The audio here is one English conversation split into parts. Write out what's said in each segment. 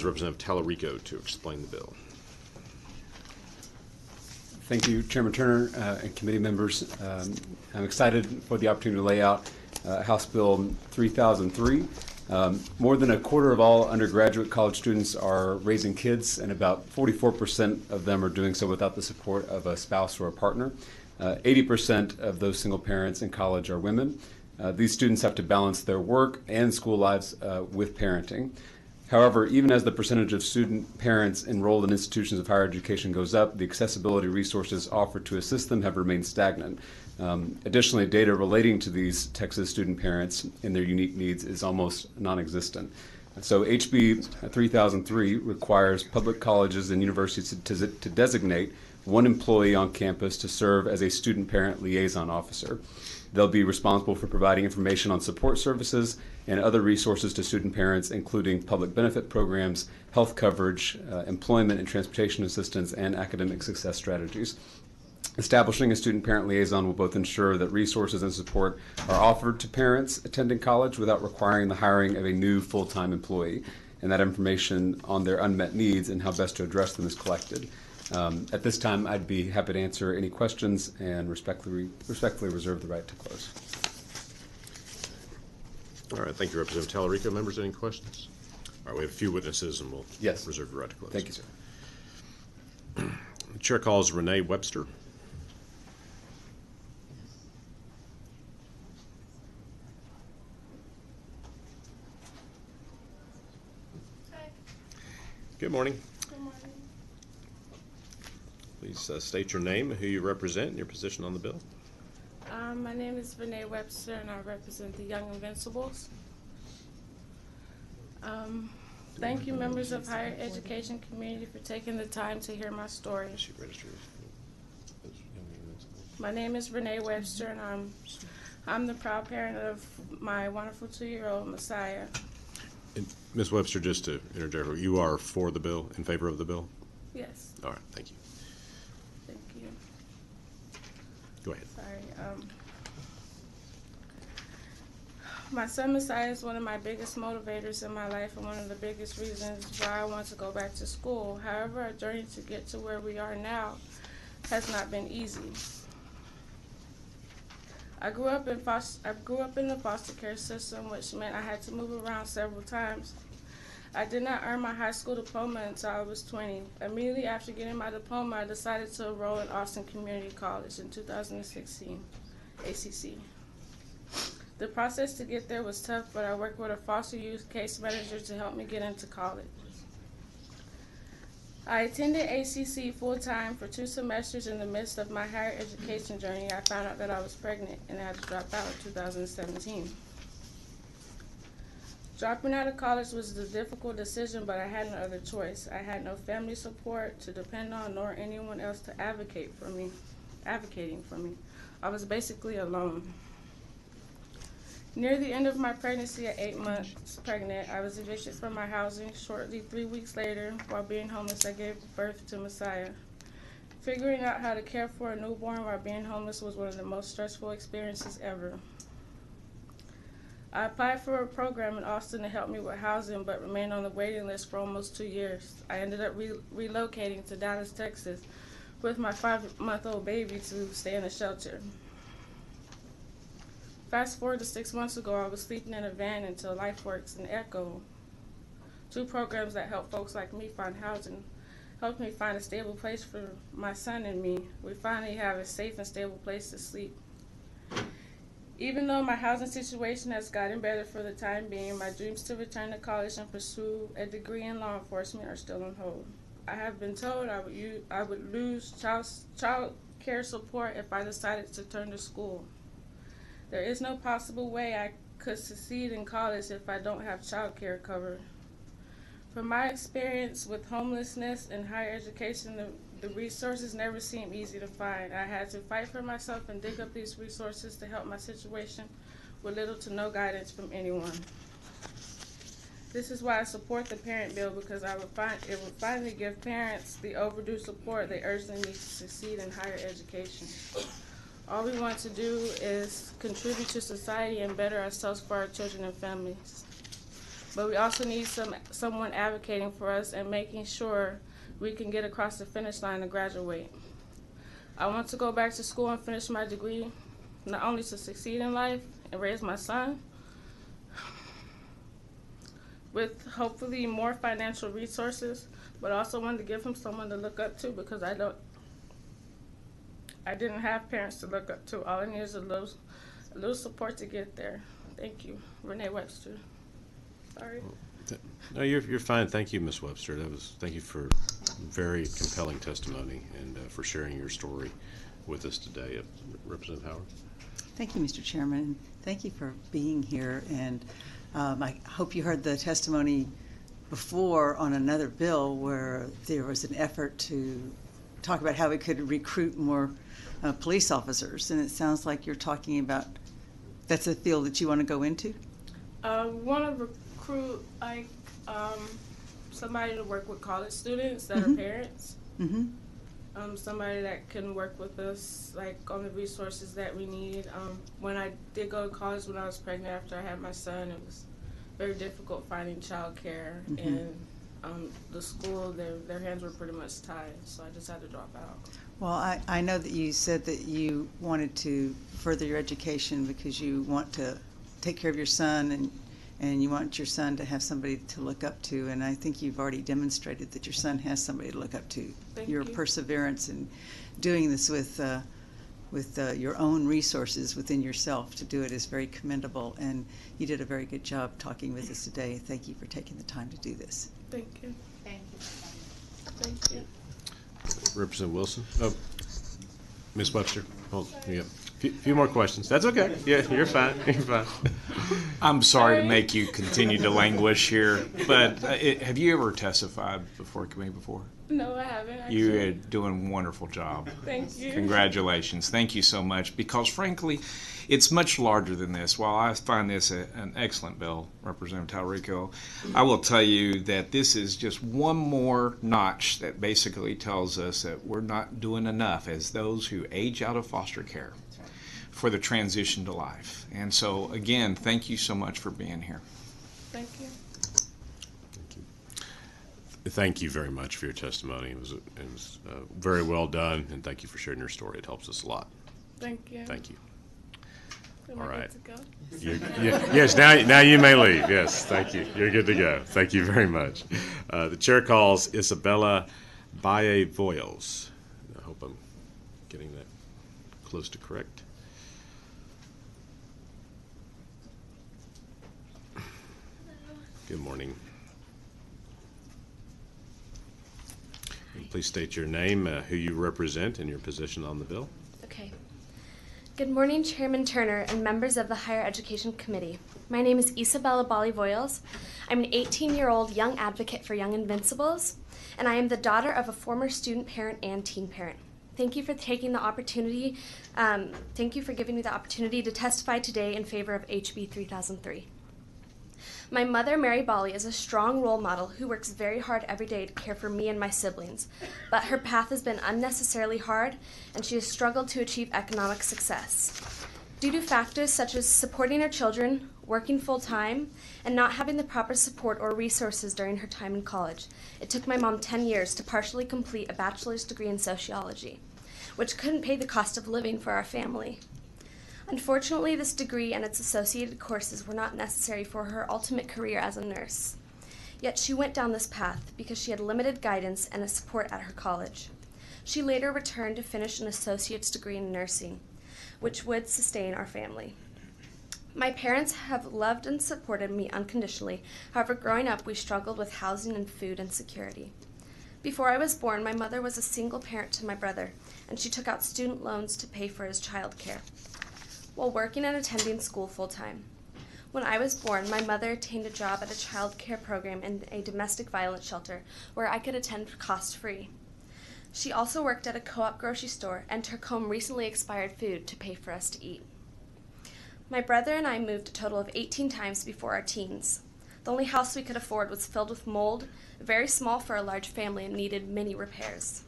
Representative Talarico to explain the bill. Thank you, Chairman Turner and committee members. I'm excited for the opportunity to lay out House Bill 3003. More than a quarter of all undergraduate college students are raising kids, and about 44% of them are doing so without the support of a spouse or a partner. 80% of those single parents in college are women. These students have to balance their work and school lives with parenting. However, even as the percentage of student parents enrolled in institutions of higher education goes up, the accessibility resources offered to assist them have remained stagnant. Additionally, data relating to these Texas student parents and their unique needs is almost non-existent. So HB 3003 requires public colleges and universities to designate one employee on campus to serve as a student-parent liaison officer. They'll be responsible for providing information on support services and other resources to student parents, including public benefit programs, health coverage, employment and transportation assistance, and academic success strategies. Establishing a student-parent liaison will both ensure that resources and support are offered to parents attending college without requiring the hiring of a new full-time employee, and that information on their unmet needs and how best to address them is collected. At this time, I'd be happy to answer any questions and respectfully reserve the right to close. All right, thank you, Representative Talarico. Members, any questions? All right, we have a few witnesses, and we'll reserve the right to close. Thank you, sir. The chair calls Renee Webster. Hi. Good morning. Good morning. Please state your name, who you represent, and your position on the bill. My name is Renee Webster, and I represent the Young Invincibles. Thank you, members of higher education community, for taking the time to hear my story. My name is Renee Webster, and I'm the proud parent of my wonderful 2-year-old Messiah. And Ms. Webster, just to interject, you are for the bill, in favor of the bill? Yes. All right, thank you. Thank you. Go ahead. Sorry. My son Messiah is one of my biggest motivators in my life and one of the biggest reasons why I want to go back to school. However, our journey to get to where we are now has not been easy. I grew up in the foster care system, which meant I had to move around several times. I did not earn my high school diploma until I was 20. Immediately after getting my diploma, I decided to enroll in Austin Community College in 2016, ACC. The process to get there was tough, but I worked with a foster youth case manager to help me get into college. I attended ACC full-time for 2 semesters. In the midst of my higher education journey, I found out that I was pregnant and I had to drop out in 2017. Dropping out of college was a difficult decision, but I had no other choice. I had no family support to depend on, nor anyone else to advocating for me. I was basically alone. Near the end of my pregnancy, at 8 months pregnant, I was evicted from my housing. Shortly, 3 weeks later, while being homeless, I gave birth to Messiah. Figuring out how to care for a newborn while being homeless was one of the most stressful experiences ever. I applied for a program in Austin to help me with housing, but remained on the waiting list for almost 2 years. I ended up relocating to Dallas, Texas, with my 5-month-old baby to stay in a shelter. Fast forward to 6 months ago, I was sleeping in a van until LifeWorks and Echo, 2 programs that help folks like me find housing, helped me find a stable place for my son and me. We finally have a safe and stable place to sleep. Even though my housing situation has gotten better for the time being, my dreams to return to college and pursue a degree in law enforcement are still on hold. I have been told I would lose child care support if I decided to turn to school. There is no possible way I could succeed in college if I don't have child care covered. From my experience with homelessness and higher education, the resources never seem easy to find. I had to fight for myself and dig up these resources to help my situation with little to no guidance from anyone. This is why I support the parent bill, because it would finally give parents the overdue support they urgently need to succeed in higher education. All we want to do is contribute to society and better ourselves for our children and families. but we also need someone advocating for us and making sure we can get across the finish line and graduate. I want to go back to school and finish my degree, not only to succeed in life and raise my son, with hopefully more financial resources, but also wanted to give him someone to look up to, because I didn't have parents to look up to. All I need is a little support to get there. Thank you. Renee Webster. Sorry. No, you're fine. Thank you, Ms. Webster. Thank you for very compelling testimony and for sharing your story with us today. Representative Howard. Thank you, Mr. Chairman. Thank you for being here. And I hope you heard the testimony before on another bill where there was an effort to talk about how we could recruit more police officers. And it sounds like you're talking about that's a field that you want to go into? Want to recruit somebody to work with college students that are parents. Somebody that can work with us on the resources that we need. When I did go to college when I was pregnant after I had my son, it was very difficult finding childcare, and the school, their hands were pretty much tied, so I just had to drop out. Well, I know that you said that you wanted to further your education because you want to take care of your son and you want your son to have somebody to look up to, and I think you've already demonstrated that your son has somebody to look up to. Your perseverance in doing this with your own resources within yourself to do it is very commendable, and you did a very good job talking with us today. Thank you for taking the time to do this. Thank you. Thank you. Thank you. Representative Wilson. Oh, Ms. Webster. Hold. Yeah. Few more questions. That's okay. Yeah, you're fine. You're fine. I'm sorry to make you continue to languish here, but have you ever testified before a committee before? No, I haven't. Actually. You're doing a wonderful job. Thank you. Congratulations. Thank you so much, because frankly, it's much larger than this. While I find this an excellent bill, Representative Talarico, I will tell you that this is just one more notch that basically tells us that we're not doing enough as those who age out of foster care for the transition to life. And so, again, thank you so much for being here. Thank you. Thank you very much for your testimony. It was very well done, and thank you for sharing your story. It helps us a lot. Thank you. Thank you. Am All I right. good to go? Yes, now you may leave. Yes, thank you. You're good to go. Thank you very much. The chair calls Isabella Valle-Voyles. I hope I'm getting that close to correct. Good morning. Please state your name, who you represent, and your position on the bill. Okay. Good morning, Chairman Turner and members of the Higher Education Committee. My name is Isabella Valle-Voyles. I'm an 18-year-old young advocate for Young Invincibles, and I am the daughter of a former student parent and teen parent. Thank you for taking the opportunity. Thank you for giving me the opportunity to testify today in favor of HB 3003. My mother, Mary Bali, is a strong role model who works very hard every day to care for me and my siblings, but her path has been unnecessarily hard, and she has struggled to achieve economic success. Due to factors such as supporting her children, working full-time, and not having the proper support or resources during her time in college, it took my mom 10 years to partially complete a bachelor's degree in sociology, which couldn't pay the cost of living for our family. Unfortunately, this degree and its associated courses were not necessary for her ultimate career as a nurse. Yet she went down this path because she had limited guidance and a support at her college. She later returned to finish an associate's degree in nursing, which would sustain our family. My parents have loved and supported me unconditionally. However, growing up, we struggled with housing and food insecurity. Before I was born, my mother was a single parent to my brother, and she took out student loans to pay for his child care, while working and attending school full-time. When I was born, my mother obtained a job at a child care program in a domestic violence shelter where I could attend cost-free. She also worked at a co-op grocery store and took home recently expired food to pay for us to eat. My brother and I moved a total of 18 times before our teens. The only house we could afford was filled with mold, very small for a large family, and needed many repairs.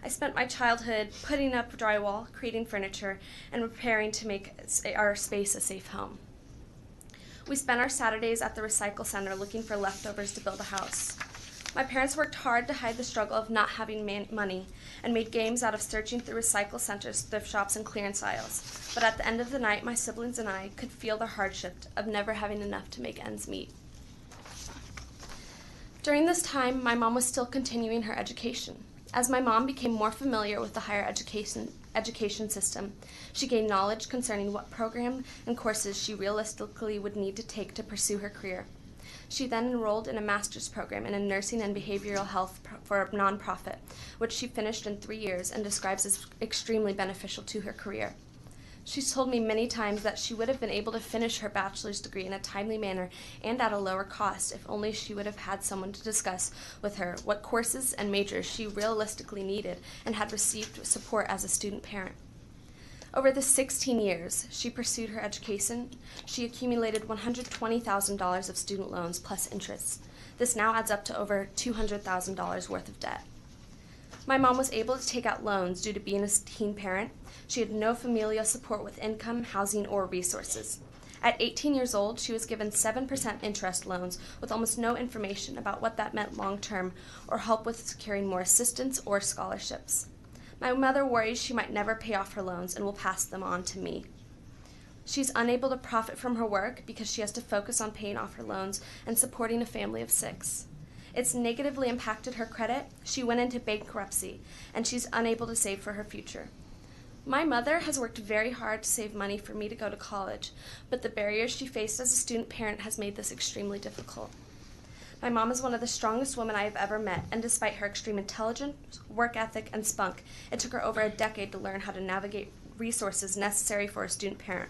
I spent my childhood putting up drywall, creating furniture, and preparing to make our space a safe home. We spent our Saturdays at the recycle center looking for leftovers to build a house. My parents worked hard to hide the struggle of not having money and made games out of searching through recycle centers, thrift shops, and clearance aisles. But at the end of the night, my siblings and I could feel the hardship of never having enough to make ends meet. During this time, my mom was still continuing her education. As my mom became more familiar with the higher education system, she gained knowledge concerning what program and courses she realistically would need to take to pursue her career. She then enrolled in a master's program in nursing and behavioral health for a nonprofit, which she finished in 3 years and describes as extremely beneficial to her career. She's told me many times that she would have been able to finish her bachelor's degree in a timely manner and at a lower cost if only she would have had someone to discuss with her what courses and majors she realistically needed and had received support as a student parent. Over the 16 years she pursued her education, she accumulated $120,000 of student loans plus interest. This now adds up to over $200,000 worth of debt. My mom was able to take out loans due to being a teen parent. She had no familial support with income, housing, or resources. At 18 years old, she was given 7% interest loans with almost no information about what that meant long-term or help with securing more assistance or scholarships. My mother worries she might never pay off her loans and will pass them on to me. She's unable to profit from her work because she has to focus on paying off her loans and supporting a family of 6. It's negatively impacted her credit. She went into bankruptcy, and she's unable to save for her future. My mother has worked very hard to save money for me to go to college, but the barriers she faced as a student parent has made this extremely difficult. My mom is one of the strongest women I have ever met, and despite her extreme intelligence, work ethic, and spunk, it took her over a decade to learn how to navigate resources necessary for a student parent.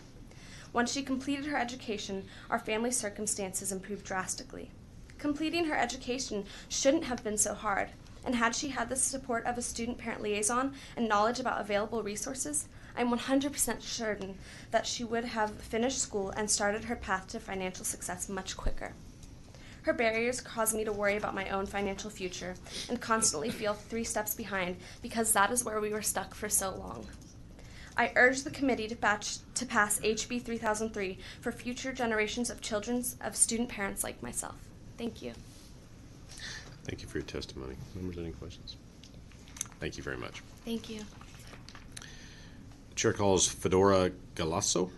Once she completed her education, our family circumstances improved drastically. Completing her education shouldn't have been so hard, and had she had the support of a student-parent liaison and knowledge about available resources, I'm 100% certain that she would have finished school and started her path to financial success much quicker. Her barriers cause me to worry about my own financial future and constantly feel 3 steps behind because that is where we were stuck for so long. I urge the committee to pass HB 3003 for future generations of student parents like myself. Thank you. Thank you for your testimony. Members, any questions? Thank you very much. Thank you. The chair calls Fedora Galasso.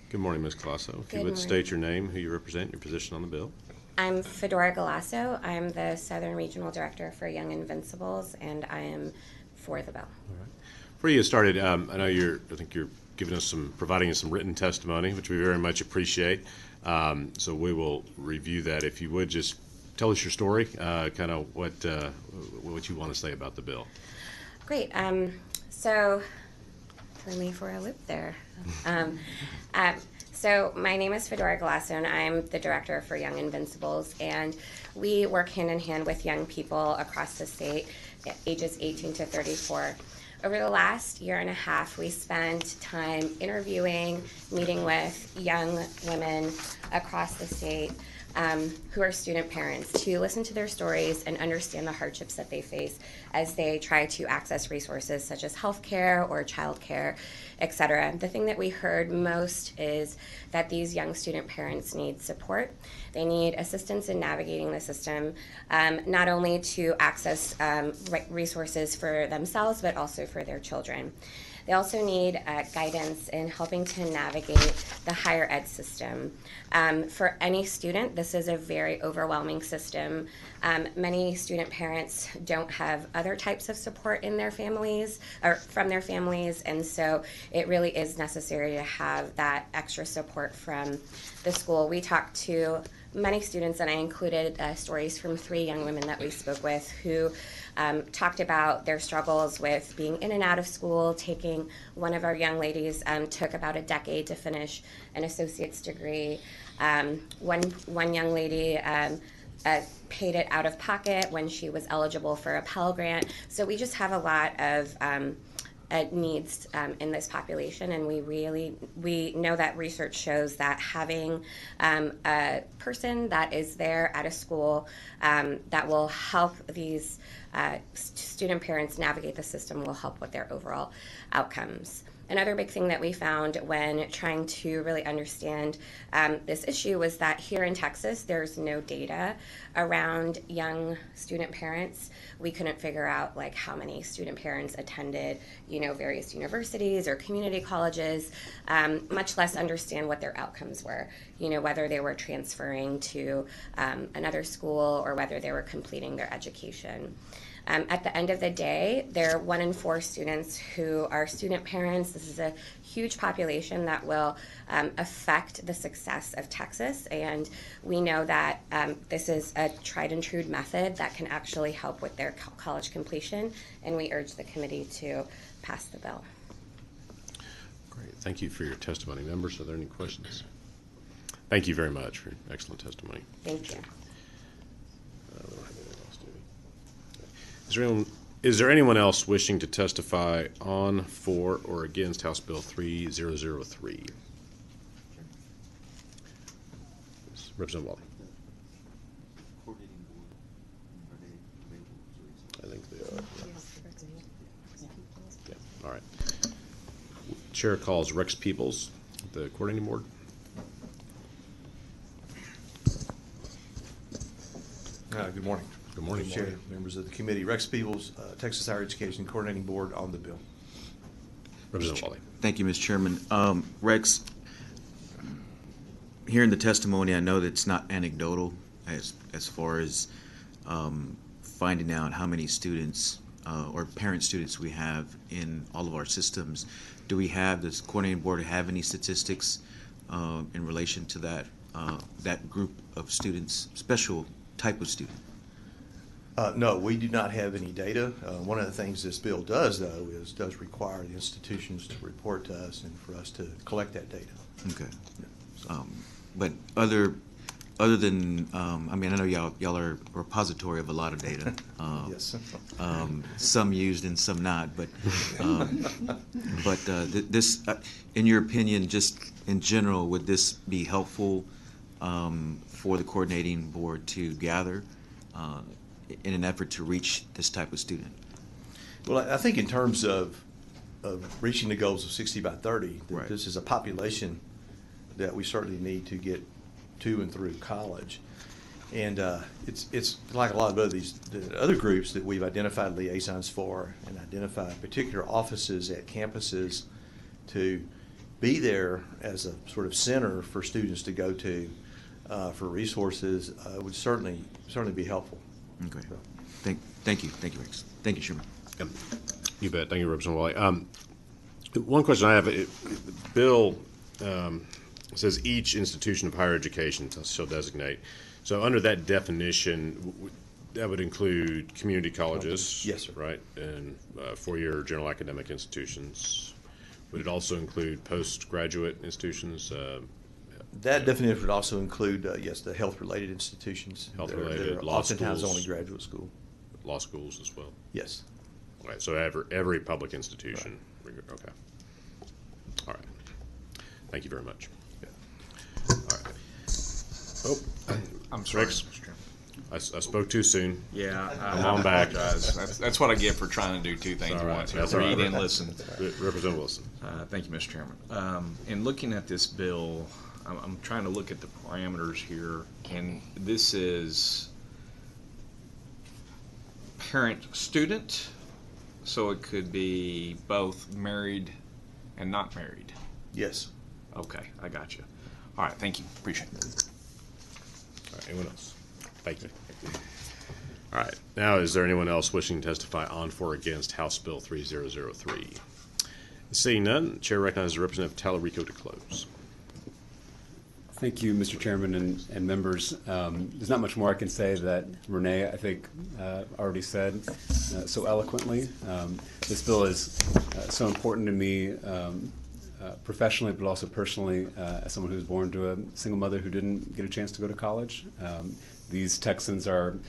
Good morning, Ms. Galasso. If you would state your name, who you represent, and your position on the bill. I'm Fedora Galasso. I'm the Southern Regional Director for Young Invincibles, and I am for the bill. All right. Before you get started, I know I think you're providing us some written testimony, which we very much appreciate. So we will review that. If you would just tell us your story, kind of what you want to say about the bill. Great. So, threw me for a loop there. So my name is Fedora Galasso, and I'm the Director for Young Invincibles, and we work hand in hand with young people across the state, ages 18 to 34. Over the last year and a half, we spent time interviewing, meeting with young women across the state who are student parents to listen to their stories and understand the hardships that they face as they try to access resources such as healthcare or childcare, etc. The thing that we heard most is that these young student parents need support. They need assistance in navigating the system, not only to access resources for themselves, but also for their children. They also need guidance in helping to navigate the higher ed system. For any student, this is a very overwhelming system. Many student parents don't have other types of support in their families or from their families, and so it really is necessary to have that extra support from the school. We talked to many students, and I included stories from 3 young women that we spoke with who talked about their struggles with being in and out of school. One of our young ladies took about a decade to finish an associate's degree. One young lady paid it out of pocket when she was eligible for a Pell Grant. So we just have a lot of needs in this population, and we know that research shows that having a person that is there at a school that will help these student parents navigate the system will help with their overall outcomes. Another big thing that we found when trying to really understand this issue was that here in Texas, there's no data around young student parents. We couldn't figure out like how many student parents attended, various universities or community colleges, much less understand what their outcomes were, whether they were transferring to another school or whether they were completing their education. At the end of the day, there are 1 in 4 students who are student parents. This is a huge population that will affect the success of Texas, and we know that this is a tried and true method that can actually help with their college completion, and we urge the committee to pass the bill. Great. Thank you for your testimony. Members, are there any questions? Thank you very much for your excellent testimony. Thank you. Is there anyone else wishing to testify on, for, or against House Bill 3003? Representative Wally. I think they are. Yeah. All right. Chair calls Rex Peoples, the coordinating board. Good morning. Good morning, Chair, members of the committee. Rex Peebles, Texas Higher Education Coordinating Board on the bill. Representative Wally. Thank you, Mr. Chairman. Rex, hearing the testimony, I know that it's not anecdotal as far as finding out how many students or parent students we have in all of our systems. Do we have, does the coordinating board have any statistics in relation to that group of students, special type of student? No, we do not have any data. One of the things this bill does, though, does require the institutions to report to us and for us to collect that data. Okay. But other than, I know y'all are a repository of a lot of data. Yes. Some used and some not, but this, in your opinion, just in general, would this be helpful for the coordinating board to gather in an effort to reach this type of student? Well, I think in terms of reaching the goals of 60 by 30, Right. This is a population that we certainly need to get to and through college. And it's like a lot of the other groups that we've identified liaisons for and identified particular offices at campuses to be there as a sort of center for students to go to for resources would certainly be helpful. Okay. Thank you, Rex. Thank you, Chairman. You bet. Thank you, Representative Wally. One question I have, the bill says each institution of higher education shall designate. So under that definition, that would include community colleges. Yes, sir. Right? And four-year general academic institutions. Would it also include postgraduate institutions? That definition would also include, yes, the health-related institutions. Health-related, that are law oftentimes schools. only graduate school. Law schools as well? Yes. All right, so every public institution. Right. Okay. All right. Thank you very much. All right. Oh, I'm sorry, Rex, Mr. Chairman. I spoke too soon. Yeah, I'm on back. apologize. That's what I get for trying to do two things All at right, once. that's all Read right. and listen. Representative Wilson. Thank you, Mr. Chairman. In looking at this bill, I'm trying to look at the parameters here, and this is parent-student, so it could be both married and not married. Yes. Okay, I got you. All right, thank you. Appreciate it. All right, anyone else? Thank you. All right, now is there anyone else wishing to testify on, for, or against House Bill 3003? Seeing none, the chair recognizes Representative Talarico to close. Thank you, Mr. Chairman and members. There's not much more I can say that Renee, I think, already said so eloquently. This bill is so important to me professionally, but also personally, as someone who was born to a single mother who didn't get a chance to go to college. These Texans are